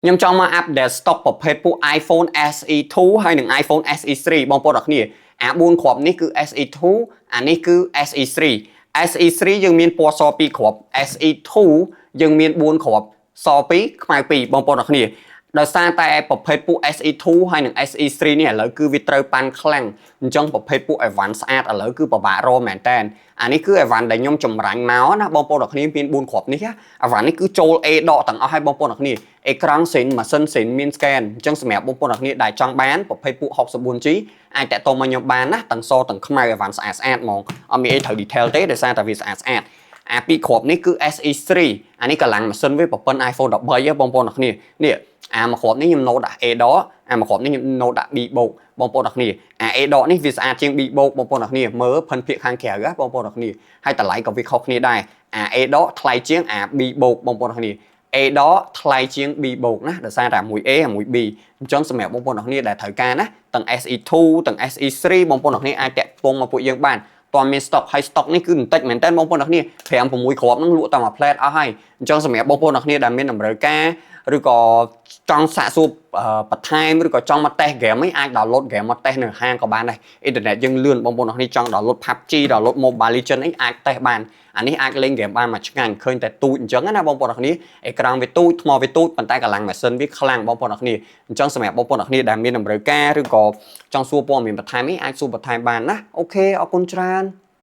ខ្ញុំចង់មក update stock ប្រភេទពួក iPhone SE2 ហើយនិង iPhone SE3 បងប្អូនអរគ្នាអា 4 គ្រាប់នេះគឺ SE2 អានេះគឺ SE3 SE3 យើងមានពណ៌ស2គ្រាប់ SE2 យើងមាន4គ្រាប់ស2ខ្មៅ2បងប្អូនអរគ្នាដោយសារតែប្រភេទពួក SE2 ហើយនិង SE3 នេះឥឡូវគឺវាត្រូវប៉ាន់ខ្លាំងអញ្ចឹងប្រភេទពួក Evan ស្អាតឥឡូវគឺពិបាករកមែនតើអានេះគឺ Evan ដែលខ្ញុំចម្រាញ់មកណាបងប្អូនអរគ្នាមាន4គ្រាប់នេះ Evan នេះគឺចូល A ដកទាំងអស់ហើយបងប្អូនអរគ្នាអេក្រង់សិនម៉ាស៊ីនសិនមាន scan អញ្ចឹងសម្រាប់បងប្អូនអរគ្នាដែលចង់បានប្រភេទពួក 64G អាចតាក់ទងមកខ្ញុំបានណាទាំងសទាំងខ្មៅ Evan ស្អាតហ្មងអត់មានអីត្រូវ detail ទេដោយសារតែវាស្អាតអា2គ្រាប់នេះគឺ SE3 អានេះកម្លាំងម៉ាស៊ីនវាប្រព័ន្ធ iPhone 13បងប្អូនអរគ្នានេះអាមួយគ្រាប់នេះខ្ញុំណូដាក់ A ដកអាមួយគ្រាប់នេះខ្ញុំណូដាក់ B បូកបងប្អូនអរគ្នាអា A ដកនេះវាស្អាតជាង B បូកបងប្អូនអរគ្នាមើលភិនភាគខាងក្រៅបងប្អូនអរគ្នាហើយតម្លៃក៏វាខុសគ្នាដែរអា A ដកថ្លៃជាងអា B បូកបងប្អូនអរគ្នា A ដកថ្លៃជាង B បូកណាដោយសារតែមួយ A មួយ B អញ្ចឹងសម្រាប់បងប្អូនអរគ្នាដែលត្រូវការណាទាំង SE2 ទាំង SE3 បងប្អូនអរគ្នាអាចតាក់ទងមកពួកយើងបានតើមាន stock ហើយ stock នេះគឺបន្តិចមែនតើបងប្អូនអរគ្នា5 6គ្រាប់ហ្នឹងលក់តែមួយផ្លែតអស់ហើយអញ្ចឹងសម្រាប់បងប្អូនអរគ្នាដែលមានតម្រូវការឬក៏ចង់សាកសួរបន្ថែមឬក៏ចង់មកតេស្ត game នេះអាច download game មកតេស្តនៅហាងក៏បានដែរអ៊ីនធឺណិតយើងលឿនបងប្អូនអរគ្នាចង់ download PUBG download Mobile Legends នេះអាចតេស្តបានអានេះអាចលេង game បានមកឆ្ងាញ់ឃើញតែទូចអញ្ចឹងណាបងប្អូនអរគ្នាអេក្រង់វាទូចថ្មវាទូចប៉ុន្តែកម្លាំងម៉ាស៊ីនវាខ្លាំងបងប្អូនអរគ្នាអញ្ចឹងសម្រាប់បងប្អូនអរគ្នាដែលមានតម្រូវការឬក៏ចង់សួរព័ត៌មានបន្ថែមនេះអាចសួរបន្ថែមបានណាអូខេអរគុណច្រើន